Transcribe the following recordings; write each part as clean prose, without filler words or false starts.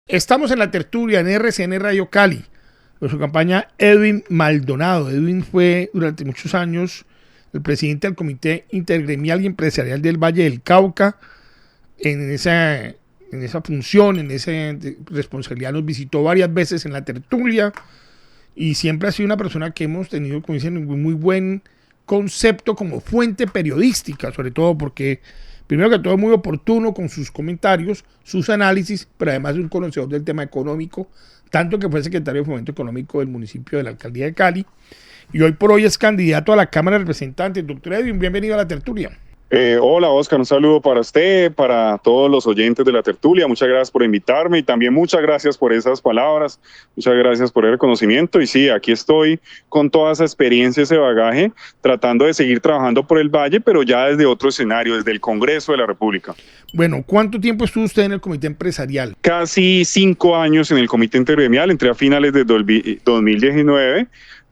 Estamos en la tertulia en RCN Radio Cali, con su campaña Edwin Maldonado. Edwin fue durante muchos años el presidente del Comité Intergremial y Empresarial del Valle del Cauca. En esa función, en esa responsabilidad nos visitó varias veces en la tertulia y siempre ha sido una persona que hemos tenido, como dicen, un muy buen concepto como fuente periodística, sobre todo porque primero que todo es muy oportuno con sus comentarios, sus análisis, pero además es un conocedor del tema económico, tanto que fue secretario de Fomento Económico del municipio de la Alcaldía de Cali y hoy por hoy es candidato a la Cámara de Representantes. Doctor Edwin, bienvenido a la tertulia. Hola Oscar, un saludo para usted, para todos los oyentes de la tertulia. Muchas gracias por invitarme y también muchas gracias por esas palabras, muchas gracias por el reconocimiento. Y sí, aquí estoy con toda esa experiencia, ese bagaje, tratando de seguir trabajando por el Valle, pero ya desde otro escenario, desde el Congreso de la República. Bueno, ¿cuánto tiempo estuvo usted en el Comité Empresarial? Casi 5 años en el Comité Intergremial, entré a finales de 2019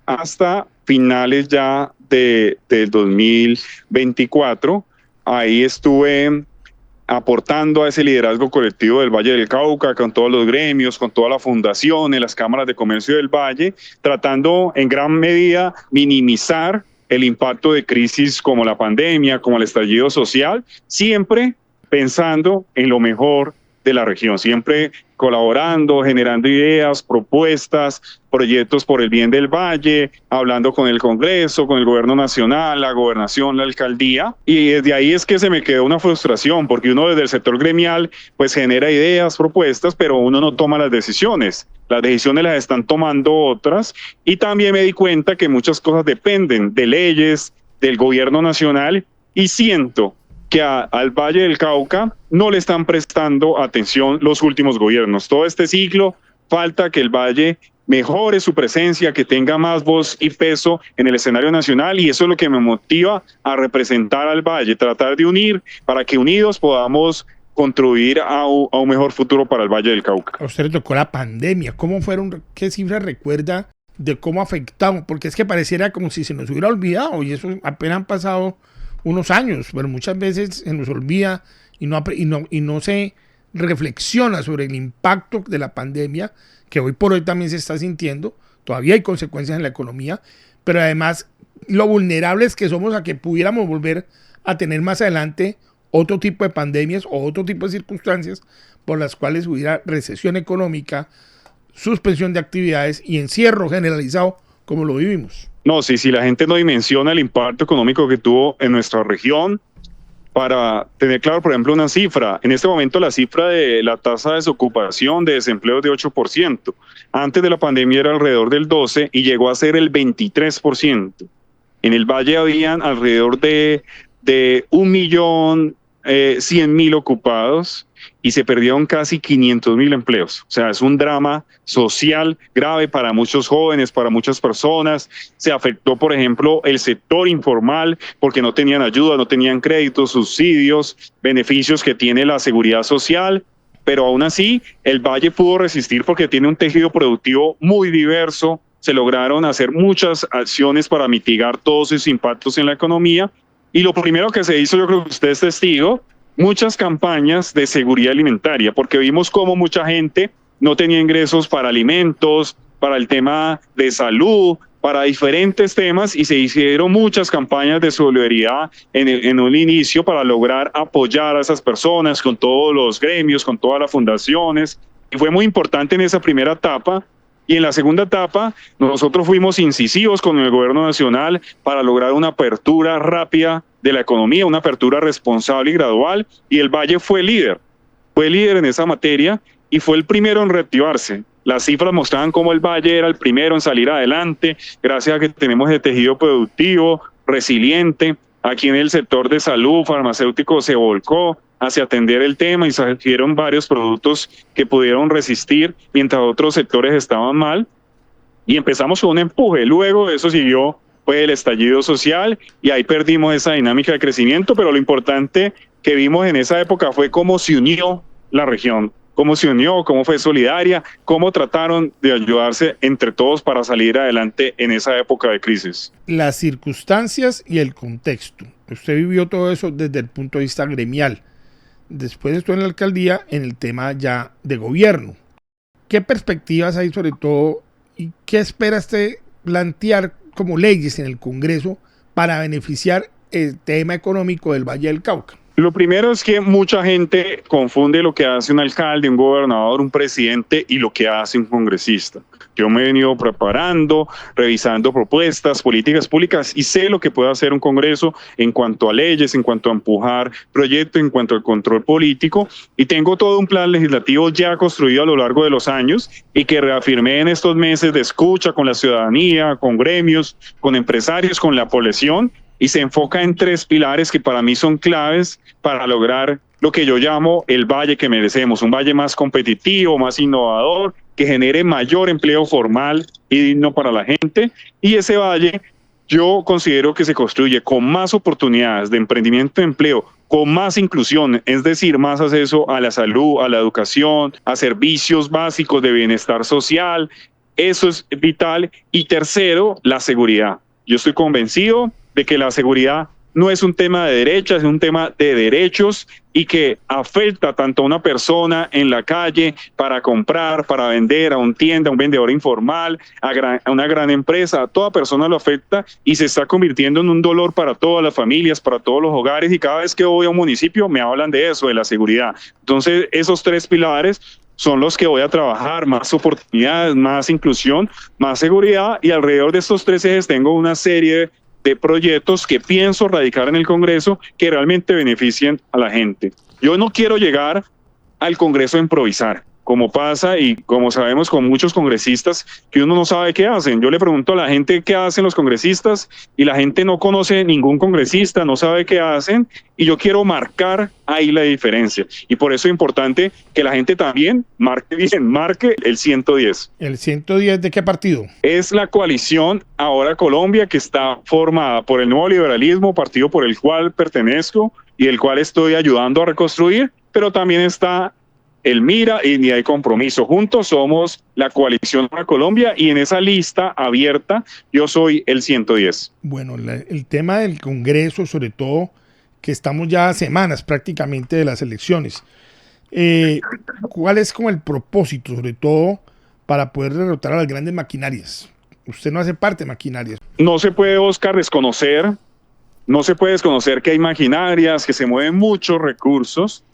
hasta finales ya del 2024. Ahí estuve aportando a ese liderazgo colectivo del Valle del Cauca, con todos los gremios, con todas las fundaciones, las cámaras de comercio del Valle, tratando en gran medida minimizar el impacto de crisis como la pandemia, como el estallido social, siempre pensando en lo mejor de la región, siempre colaborando, generando ideas, propuestas, proyectos por el bien del Valle, hablando con el Congreso, con el Gobierno Nacional, la Gobernación, la Alcaldía. Y desde ahí es que se me quedó una frustración, porque uno desde el sector gremial pues genera ideas, propuestas, pero uno no toma las decisiones. Las decisiones las están tomando otras. Y también me di cuenta que muchas cosas dependen de leyes, del Gobierno Nacional, y siento que al Valle del Cauca no le están prestando atención los últimos gobiernos. Todo este ciclo falta que el Valle mejore su presencia, que tenga más voz y peso en el escenario nacional, y eso es lo que me motiva a representar al Valle, tratar de unir para que unidos podamos contribuir a un mejor futuro para el Valle del Cauca. A usted le tocó la pandemia. ¿Cómo fueron? ¿Qué cifras recuerda de cómo afectamos? Porque es que pareciera como si se nos hubiera olvidado y eso apenas han pasado unos años, pero muchas veces se nos olvida y no se reflexiona sobre el impacto de la pandemia, que hoy por hoy también se está sintiendo. Todavía hay consecuencias en la economía, pero además lo vulnerables que somos a que pudiéramos volver a tener más adelante otro tipo de pandemias o otro tipo de circunstancias por las cuales hubiera recesión económica, suspensión de actividades y encierro generalizado como lo vivimos. No, si la gente no dimensiona el impacto económico que tuvo en nuestra región, para tener claro, por ejemplo, una cifra, en este momento la cifra de la tasa de desocupación, de desempleo es de 8%. Antes de la pandemia era alrededor del 12% y llegó a ser el 23%. En el Valle habían alrededor de 1.100.000 ocupados y se perdieron casi 500.000 empleos. O sea, es un drama social grave para muchos jóvenes, para muchas personas. Se afectó, por ejemplo, el sector informal porque no tenían ayuda, no tenían créditos, subsidios, beneficios que tiene la seguridad social. Pero aún así, el Valle pudo resistir porque tiene un tejido productivo muy diverso. Se lograron hacer muchas acciones para mitigar todos esos impactos en la economía. Y lo primero que se hizo, yo creo que usted es testigo, muchas campañas de seguridad alimentaria, porque vimos cómo mucha gente no tenía ingresos para alimentos, para el tema de salud, para diferentes temas, y se hicieron muchas campañas de solidaridad en un inicio para lograr apoyar a esas personas con todos los gremios, con todas las fundaciones, y fue muy importante en esa primera etapa. Y en la segunda etapa, nosotros fuimos incisivos con el Gobierno Nacional para lograr una apertura rápida de la economía, una apertura responsable y gradual, y el Valle fue líder en esa materia y fue el primero en reactivarse. Las cifras mostraban cómo el Valle era el primero en salir adelante, gracias a que tenemos el tejido productivo resiliente. Aquí en el sector de salud, farmacéutico se volcó hacia atender el tema y surgieron varios productos que pudieron resistir mientras otros sectores estaban mal, y empezamos con un empuje. Luego de eso siguió el estallido social y ahí perdimos esa dinámica de crecimiento, pero lo importante que vimos en esa época fue cómo se unió la región, cómo se unió, cómo fue solidaria, cómo trataron de ayudarse entre todos para salir adelante en esa época de crisis. Las circunstancias y el contexto. Usted vivió todo eso desde el punto de vista gremial. Después estuvo en la alcaldía en el tema ya de gobierno. ¿Qué perspectivas hay sobre todo y qué espera usted plantear como leyes en el Congreso para beneficiar el tema económico del Valle del Cauca? Lo primero es que mucha gente confunde lo que hace un alcalde, un gobernador, un presidente y lo que hace un congresista. Yo me he venido preparando, revisando propuestas, políticas públicas y sé lo que puede hacer un Congreso en cuanto a leyes, en cuanto a empujar proyectos, en cuanto al control político. Y tengo todo un plan legislativo ya construido a lo largo de los años y que reafirmé en estos meses de escucha con la ciudadanía, con gremios, con empresarios, con la población. Y se enfoca en 3 pilares que para mí son claves para lograr lo que yo llamo el valle que merecemos, un valle más competitivo, más innovador, que genere mayor empleo formal y digno para la gente. Y ese valle yo considero que se construye con más oportunidades de emprendimiento y empleo, con más inclusión, es decir, más acceso a la salud, a la educación, a servicios básicos de bienestar social. Eso es vital. Y tercero, la seguridad. Yo estoy convencido de que la seguridad no es un tema de derechas, es un tema de derechos y que afecta tanto a una persona en la calle para comprar, para vender, a un tienda, a un vendedor informal, a una gran empresa, a toda persona lo afecta y se está convirtiendo en un dolor para todas las familias, para todos los hogares y cada vez que voy a un municipio me hablan de eso, de la seguridad. Entonces esos 3 pilares son los que voy a trabajar, más oportunidades, más inclusión, más seguridad y alrededor de estos 3 ejes tengo una serie de proyectos que pienso radicar en el Congreso que realmente beneficien a la gente. Yo no quiero llegar al Congreso a improvisar, como pasa y como sabemos con muchos congresistas que uno no sabe qué hacen. Yo le pregunto a la gente qué hacen los congresistas y la gente no conoce ningún congresista, no sabe qué hacen y yo quiero marcar ahí la diferencia. Y por eso es importante que la gente también marque el 110. ¿El 110 de qué partido? Es la coalición Ahora Colombia que está formada por el Nuevo Liberalismo, partido por el cual pertenezco y el cual estoy ayudando a reconstruir, pero también está el MIRA y Unidad y Compromiso. Juntos somos la coalición para Colombia y en esa lista abierta yo soy el 110. Bueno, el tema del Congreso, sobre todo, que estamos ya a semanas prácticamente de las elecciones. ¿Cuál es como el propósito, sobre todo, para poder derrotar a las grandes maquinarias? Usted no hace parte de maquinarias. No se puede, Oscar, desconocer que hay maquinarias, que se mueven muchos recursos,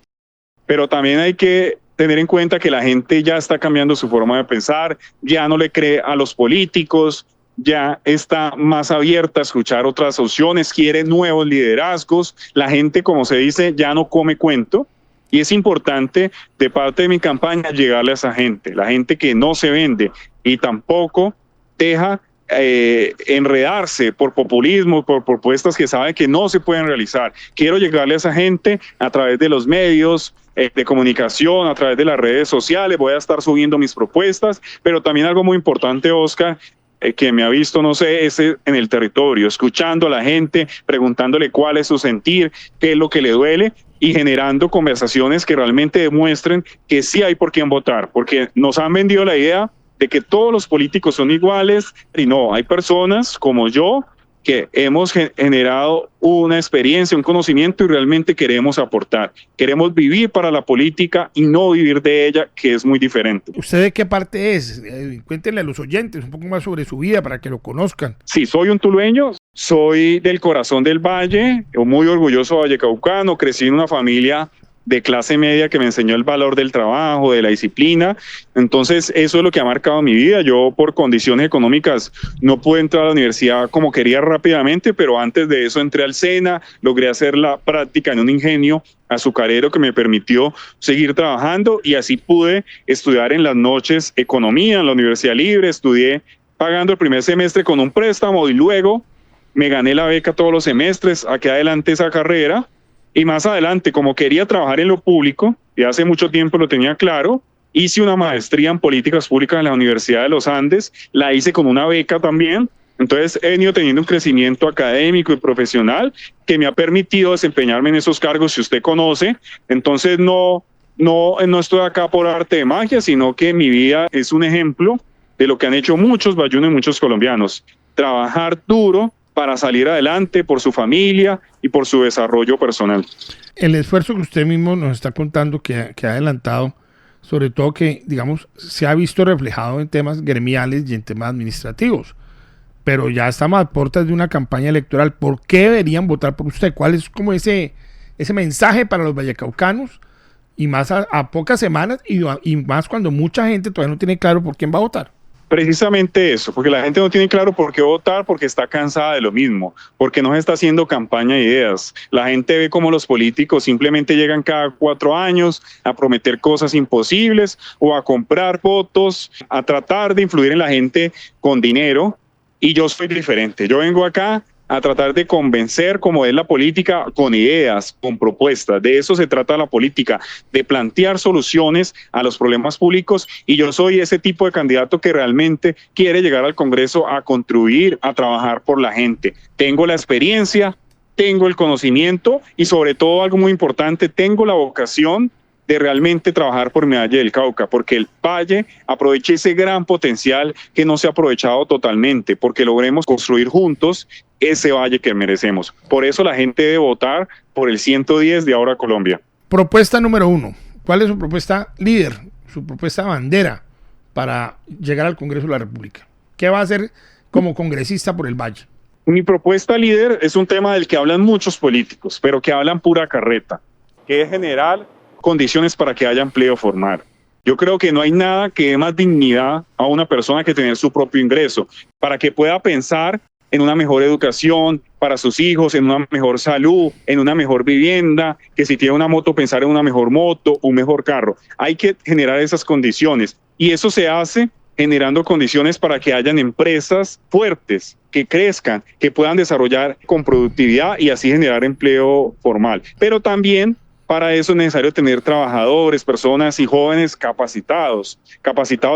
pero también hay que tener en cuenta que la gente ya está cambiando su forma de pensar, ya no le cree a los políticos, ya está más abierta a escuchar otras opciones, quiere nuevos liderazgos, la gente, como se dice, ya no come cuento, y es importante de parte de mi campaña llegarle a esa gente, la gente que no se vende y tampoco deja enredarse por populismo, por propuestas que sabe que no se pueden realizar. Quiero llegarle a esa gente a través de los medios de comunicación, a través de las redes sociales, voy a estar subiendo mis propuestas, pero también algo muy importante, Oscar, que me ha visto, no sé, es en el territorio, escuchando a la gente, preguntándole cuál es su sentir, qué es lo que le duele y generando conversaciones que realmente demuestren que sí hay por quién votar, porque nos han vendido la idea de que todos los políticos son iguales y no, hay personas como yo que hemos generado una experiencia, un conocimiento y realmente queremos aportar. Queremos vivir para la política y no vivir de ella, que es muy diferente. ¿Usted de qué parte es? Cuéntenle a los oyentes un poco más sobre su vida para que lo conozcan. Sí, soy un tulueño, soy del corazón del Valle, muy orgulloso vallecaucano, crecí en una familia de clase media que me enseñó el valor del trabajo, de la disciplina. Entonces eso es lo que ha marcado mi vida. Yo por condiciones económicas no pude entrar a la universidad como quería rápidamente, pero antes de eso entré al SENA, logré hacer la práctica en un ingenio azucarero que me permitió seguir trabajando y así pude estudiar en las noches economía en la Universidad Libre, estudié pagando el primer semestre con un préstamo y luego me gané la beca todos los semestres, aquí adelante esa carrera. Y más adelante, como quería trabajar en lo público, y hace mucho tiempo lo tenía claro, hice una maestría en políticas públicas en la Universidad de los Andes, la hice con una beca también, entonces he venido teniendo un crecimiento académico y profesional que me ha permitido desempeñarme en esos cargos, si usted conoce, entonces no estoy acá por arte de magia, sino que mi vida es un ejemplo de lo que han hecho muchos bayunos y muchos colombianos, trabajar duro para salir adelante por su familia y por su desarrollo personal. El esfuerzo que usted mismo nos está contando que ha adelantado sobre todo que, digamos, se ha visto reflejado en temas gremiales y en temas administrativos. Pero ya estamos a puertas de una campaña electoral. ¿Por qué deberían votar por usted? ¿Cuál es como ese mensaje para los vallecaucanos? Y más a pocas semanas y más cuando mucha gente todavía no tiene claro por quién va a votar. Precisamente eso, porque la gente no tiene claro por qué votar, porque está cansada de lo mismo, porque no se está haciendo campaña de ideas. La gente ve como los políticos simplemente llegan cada 4 años a prometer cosas imposibles o a comprar votos, a tratar de influir en la gente con dinero. Y yo soy diferente. Yo vengo acá a tratar de convencer, como es la política, con ideas, con propuestas. De eso se trata la política, de plantear soluciones a los problemas públicos, y yo soy ese tipo de candidato que realmente quiere llegar al Congreso a contribuir, a trabajar por la gente. Tengo la experiencia, tengo el conocimiento y sobre todo algo muy importante, tengo la vocación de realmente trabajar por mi Valle del Cauca, porque el Valle aproveche ese gran potencial que no se ha aprovechado totalmente, porque logremos construir juntos ese valle que merecemos. Por eso la gente debe votar por el 110 de Ahora Colombia. Propuesta número 1. ¿Cuál es su propuesta líder, su propuesta bandera para llegar al Congreso de la República? ¿Qué va a hacer como congresista por el Valle? Mi propuesta líder es un tema del que hablan muchos políticos, pero que hablan pura carreta, que es generar condiciones para que haya empleo formal. Yo creo que no hay nada que dé más dignidad a una persona que tener su propio ingreso, para que pueda pensar en una mejor educación para sus hijos, en una mejor salud, en una mejor vivienda, que si tiene una moto, pensar en una mejor moto, un mejor carro. Hay que generar esas condiciones, y eso se hace generando condiciones para que hayan empresas fuertes, que crezcan, que puedan desarrollar con productividad y así generar empleo formal. Pero también para eso es necesario tener trabajadores, personas y jóvenes capacitados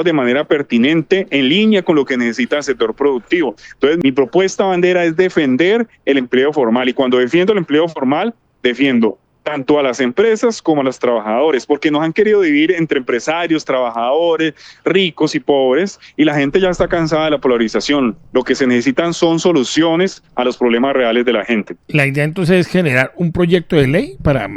de manera pertinente, en línea con lo que necesita el sector productivo. Entonces, mi propuesta bandera es defender el empleo formal, y cuando defiendo el empleo formal, defiendo tanto a las empresas como a los trabajadores, porque nos han querido dividir entre empresarios, trabajadores, ricos y pobres, y la gente ya está cansada de la polarización. Lo que se necesitan son soluciones a los problemas reales de la gente. La idea entonces es generar un proyecto de ley para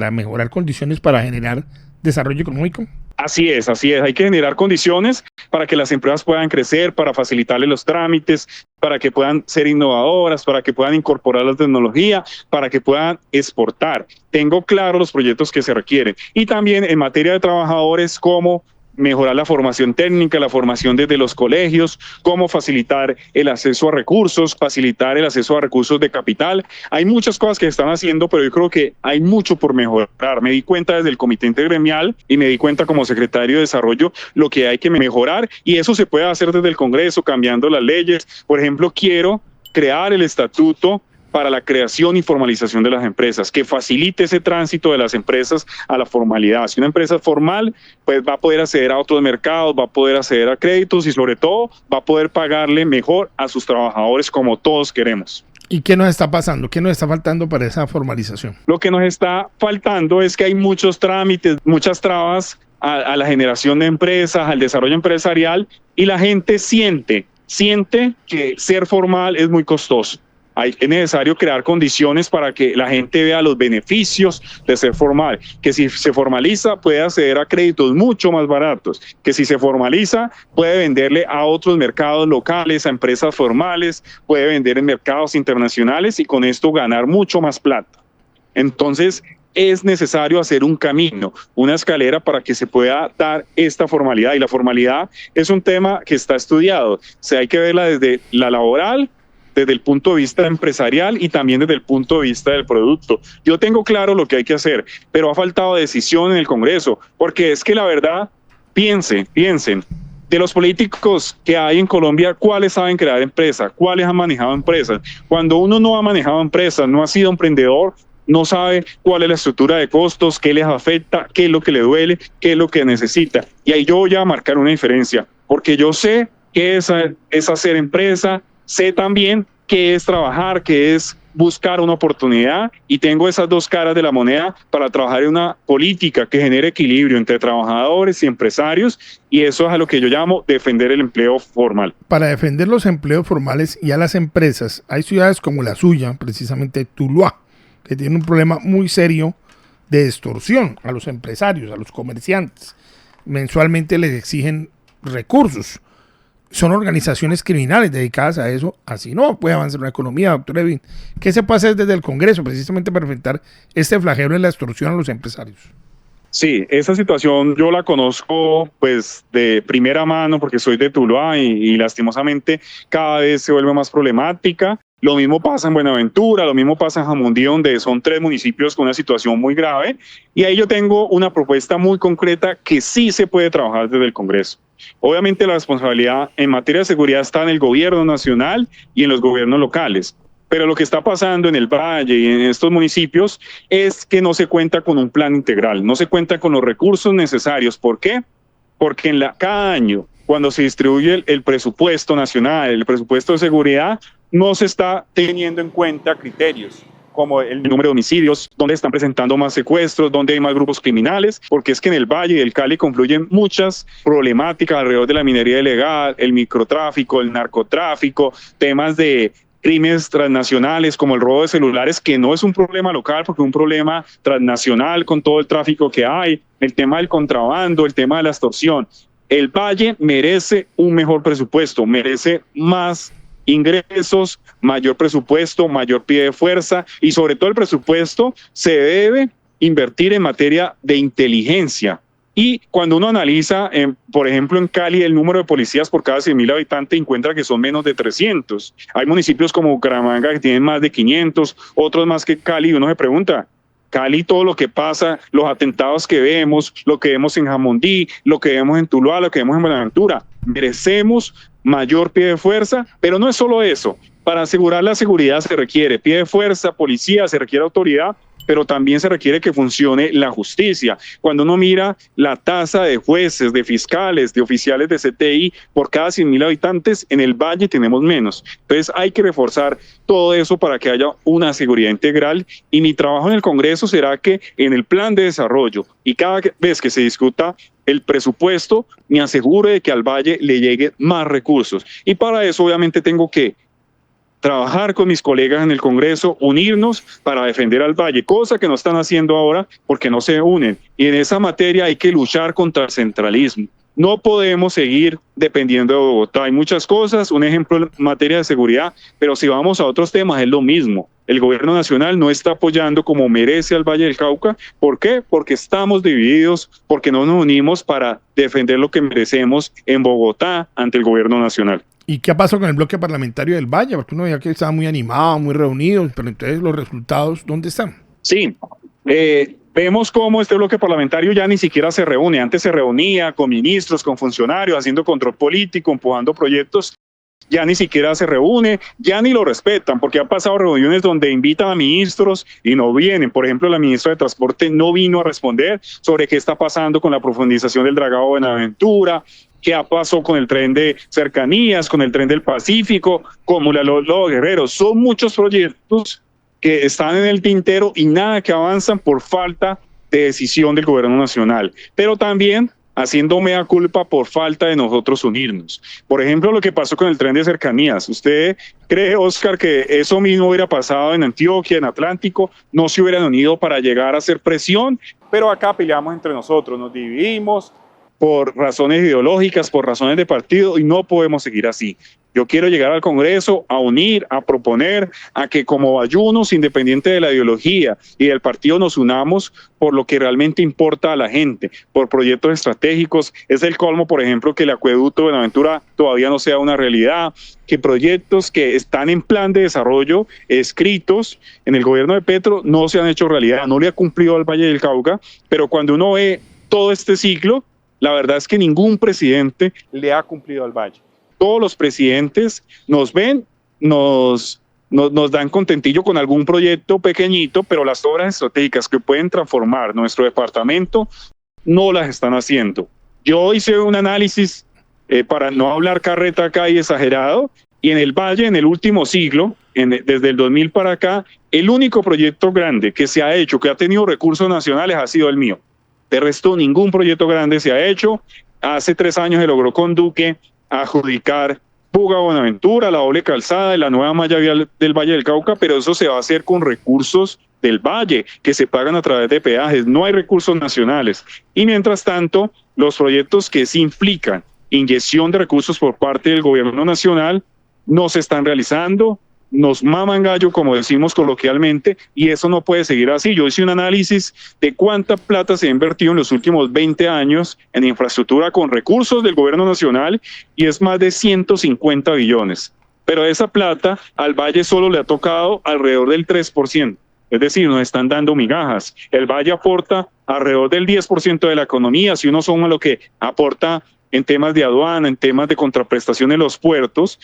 mejorar condiciones para generar desarrollo económico. Así es. Hay que generar condiciones para que las empresas puedan crecer, para facilitarles los trámites, para que puedan ser innovadoras, para que puedan incorporar la tecnología, para que puedan exportar. Tengo claro los proyectos que se requieren. Y también en materia de trabajadores, cómo mejorar la formación técnica, la formación desde los colegios, cómo facilitar el acceso a recursos, facilitar el acceso a recursos de capital. Hay muchas cosas que se están haciendo, pero yo creo que hay mucho por mejorar. Me di cuenta desde el Comité Intergremial y me di cuenta como secretario de Desarrollo lo que hay que mejorar, y eso se puede hacer desde el Congreso, cambiando las leyes. Por ejemplo, quiero crear el estatuto para la creación y formalización de las empresas, que facilite ese tránsito de las empresas a la formalidad. Si una empresa es formal, pues va a poder acceder a otros mercados, va a poder acceder a créditos y sobre todo va a poder pagarle mejor a sus trabajadores, como todos queremos. ¿Y qué nos está pasando? ¿Qué nos está faltando para esa formalización? Lo que nos está faltando es que hay muchos trámites, muchas trabas a la generación de empresas, al desarrollo empresarial, y la gente siente que ser formal es muy costoso. Es necesario crear condiciones para que la gente vea los beneficios de ser formal, que si se formaliza puede acceder a créditos mucho más baratos, que si se formaliza puede venderle a otros mercados locales, a empresas formales, puede vender en mercados internacionales y con esto ganar mucho más plata. Entonces, es necesario hacer un camino, una escalera para que se pueda dar esta formalidad, y la formalidad es un tema que está estudiado. O sea, hay que verla desde la laboral, desde el punto de vista empresarial y también desde el punto de vista del producto. Yo tengo claro lo que hay que hacer, pero ha faltado decisión en el Congreso, porque es que la verdad, piensen, de los políticos que hay en Colombia, ¿cuáles saben crear empresas? ¿Cuáles han manejado empresas? Cuando uno no ha manejado empresas, no ha sido emprendedor, no sabe cuál es la estructura de costos, qué les afecta, qué es lo que le duele, qué es lo que necesita. Y ahí yo voy a marcar una diferencia, porque yo sé qué es hacer empresa, sé también qué es trabajar, qué es buscar una oportunidad, y tengo esas dos caras de la moneda para trabajar en una política que genere equilibrio entre trabajadores y empresarios, y eso es a lo que yo llamo defender el empleo formal. Para defender los empleos formales y a las empresas, hay ciudades como la suya, precisamente Tuluá, que tiene un problema muy serio de extorsión a los empresarios, a los comerciantes. mensualmente les exigen recursos. Son organizaciones criminales dedicadas a eso. Así no puede avanzar una economía, doctor Edwin. ¿Qué se puede hacer desde el Congreso precisamente para enfrentar este flagelo en la extorsión a los empresarios? Sí, esa situación yo la conozco pues de primera mano porque soy de Tuluá y lastimosamente cada vez se vuelve más problemática. Lo mismo pasa en Buenaventura, lo mismo pasa en Jamundí, donde son 3 municipios con una situación muy grave. Y ahí yo tengo una propuesta muy concreta que sí se puede trabajar desde el Congreso. Obviamente la responsabilidad en materia de seguridad está en el gobierno nacional y en los gobiernos locales. Pero lo que está pasando en el Valle y en estos municipios es que no se cuenta con un plan integral, no se cuenta con los recursos necesarios. ¿Por qué? Porque cada año, cuando se distribuye el presupuesto nacional, el presupuesto de seguridad, no se está teniendo en cuenta criterios como el número de homicidios, dónde están presentando más secuestros, dónde hay más grupos criminales, porque es que en el Valle y el Cali confluyen muchas problemáticas alrededor de la minería ilegal, el microtráfico, el narcotráfico, temas de crímenes transnacionales como el robo de celulares, que no es un problema local porque es un problema transnacional con todo el tráfico que hay, el tema del contrabando, el tema de la extorsión. El Valle merece un mejor presupuesto, merece más ingresos, mayor presupuesto, mayor pie de fuerza y sobre todo el presupuesto se debe invertir en materia de inteligencia. Y cuando uno analiza, por ejemplo, en Cali, el número de policías por cada 100.000 habitantes encuentra que son menos de 300. Hay municipios como Bucaramanga que tienen más de 500, otros más que Cali. Y uno se pregunta, Cali, todo lo que pasa, los atentados que vemos, lo que vemos en Jamundí, lo que vemos en Tuluá, lo que vemos en Buenaventura, merecemos mayor pie de fuerza, pero no es solo eso. Para asegurar la seguridad se requiere pie de fuerza, policía, se requiere autoridad, pero también se requiere que funcione la justicia. Cuando uno mira la tasa de jueces, de fiscales, de oficiales de CTI por cada 100.000 habitantes, en el Valle tenemos menos. Entonces hay que reforzar todo eso para que haya una seguridad integral y mi trabajo en el Congreso será que en el plan de desarrollo y cada vez que se discuta el presupuesto, me asegure de que al Valle le lleguen más recursos. Y para eso obviamente tengo que trabajar con mis colegas en el Congreso, unirnos para defender al Valle, cosa que no están haciendo ahora porque no se unen. Y en esa materia hay que luchar contra el centralismo. No podemos seguir dependiendo de Bogotá. Hay muchas cosas, un ejemplo en materia de seguridad, pero si vamos a otros temas es lo mismo. El gobierno nacional no está apoyando como merece al Valle del Cauca. ¿Por qué? Porque estamos divididos, porque no nos unimos para defender lo que merecemos en Bogotá ante el gobierno nacional. ¿Y qué pasó con el bloque parlamentario del Valle? Porque uno veía que estaba muy animado, muy reunido, pero entonces los resultados, ¿dónde están? Sí, vemos cómo este bloque parlamentario ya ni siquiera se reúne. Antes se reunía con ministros, con funcionarios, haciendo control político, empujando proyectos. Ya ni siquiera se reúne, ya ni lo respetan, porque han pasado reuniones donde invitan a ministros y no vienen. Por ejemplo, la ministra de Transporte no vino a responder sobre qué está pasando con la profundización del dragado de Buenaventura, qué pasó con el tren de cercanías, con el tren del Pacífico, como los guerreros. Son muchos proyectos que están en el tintero y nada que avanzan por falta de decisión del gobierno nacional. Pero también haciendo mea culpa por falta de nosotros unirnos. Por ejemplo, lo que pasó con el tren de cercanías. ¿Usted cree, Oscar, que eso mismo hubiera pasado en Antioquia, en Atlántico? No se hubieran unido para llegar a hacer presión, pero acá peleamos entre nosotros, nos dividimos por razones ideológicas, por razones de partido, y no podemos seguir así. Yo quiero llegar al Congreso a unir, a proponer, a que como bayunos, independiente de la ideología y del partido, nos unamos por lo que realmente importa a la gente, por proyectos estratégicos. Es el colmo, por ejemplo, que el acueducto de Buenaventura todavía no sea una realidad, que proyectos que están en plan de desarrollo escritos en el gobierno de Petro no se han hecho realidad, no le ha cumplido al Valle del Cauca, pero cuando uno ve todo este ciclo, la verdad es que ningún presidente le ha cumplido al Valle. Todos los presidentes nos ven, nos dan contentillo con algún proyecto pequeñito, pero las obras estratégicas que pueden transformar nuestro departamento no las están haciendo. Yo hice un análisis para no hablar carreta acá y exagerado, y en el Valle, en el último siglo, desde el 2000 para acá, el único proyecto grande que se ha hecho, que ha tenido recursos nacionales, ha sido el mío. De resto, ningún proyecto grande se ha hecho. Hace 3 años se logró con Duque adjudicar Buga-Buenaventura, la doble calzada y la nueva malla vial del Valle del Cauca, pero eso se va a hacer con recursos del valle que se pagan a través de peajes, no hay recursos nacionales. Y mientras tanto, los proyectos que sí implican inyección de recursos por parte del gobierno nacional no se están realizando, nos maman gallo, como decimos coloquialmente, y eso no puede seguir así. Yo hice un análisis de cuánta plata se ha invertido en los últimos 20 años en infraestructura con recursos del gobierno nacional y es más de 150 billones. Pero esa plata al Valle solo le ha tocado alrededor del 3%. Es decir, nos están dando migajas. El Valle aporta alrededor del 10% de la economía. Si uno suma lo que aporta en temas de aduana, en temas de contraprestación en los puertos,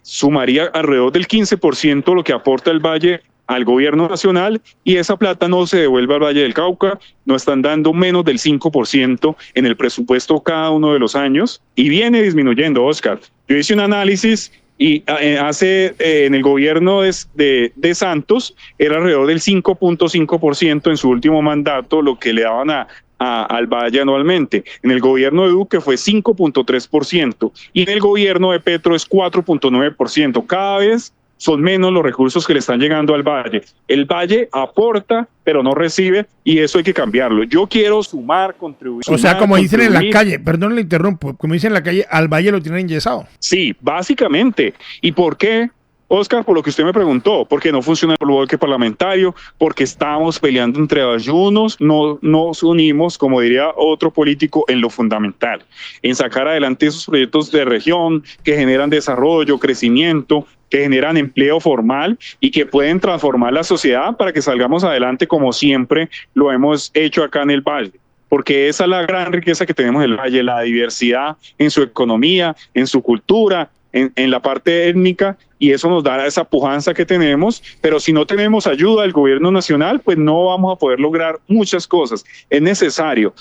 sumaría alrededor del 15% lo que aporta el Valle al gobierno nacional y esa plata no se devuelve al Valle del Cauca, nos están dando menos del 5% en el presupuesto cada uno de los años y viene disminuyendo, Oscar. Yo hice un análisis y en el gobierno de Santos era alrededor del 5.5% en su último mandato lo que le daban al Valle anualmente. En el gobierno de Duque fue 5.3% y en el gobierno de Petro es 4.9%. Cada vez son menos los recursos que le están llegando al Valle. El Valle aporta, pero no recibe, y eso hay que cambiarlo. Yo quiero sumar, contribuir. O sea, como dicen en la calle, perdón, le interrumpo, como dicen en la calle, al Valle lo tienen enyesado. Sí, básicamente. ¿Y por qué? Oscar, por lo que usted me preguntó, porque no funciona el bloque parlamentario, porque estamos peleando entre ayunos, no nos unimos, como diría otro político, en lo fundamental, en sacar adelante esos proyectos de región que generan desarrollo, crecimiento, que generan empleo formal y que pueden transformar la sociedad para que salgamos adelante como siempre lo hemos hecho acá en el Valle. Porque esa es la gran riqueza que tenemos en el Valle, la diversidad en su economía, en su cultura, en la parte étnica, y eso nos da esa pujanza que tenemos, pero si no tenemos ayuda del gobierno nacional, pues no vamos a poder lograr muchas cosas. Es necesario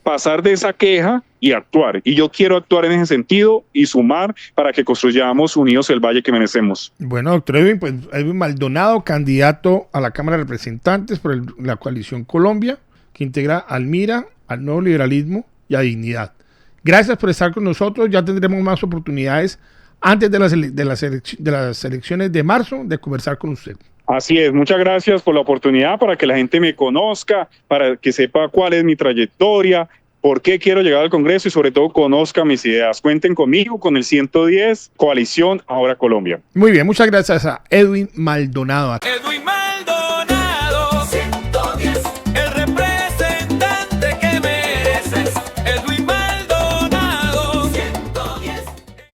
pasar de esa queja y actuar, y yo quiero actuar en ese sentido y sumar para que construyamos unidos el Valle que merecemos. Bueno, doctor Edwin, pues Edwin Maldonado, candidato a la Cámara de Representantes por la Coalición Colombia, que integra al MIRA, al Nuevo Liberalismo y a Dignidad. Gracias por estar con nosotros, ya tendremos más oportunidades antes de las elecciones de marzo de conversar con usted. Así es, muchas gracias por la oportunidad para que la gente me conozca, para que sepa cuál es mi trayectoria, por qué quiero llegar al Congreso y sobre todo conozca mis ideas. Cuenten conmigo con el 110, Coalición Ahora Colombia. Muy bien, muchas gracias a Edwin Maldonado.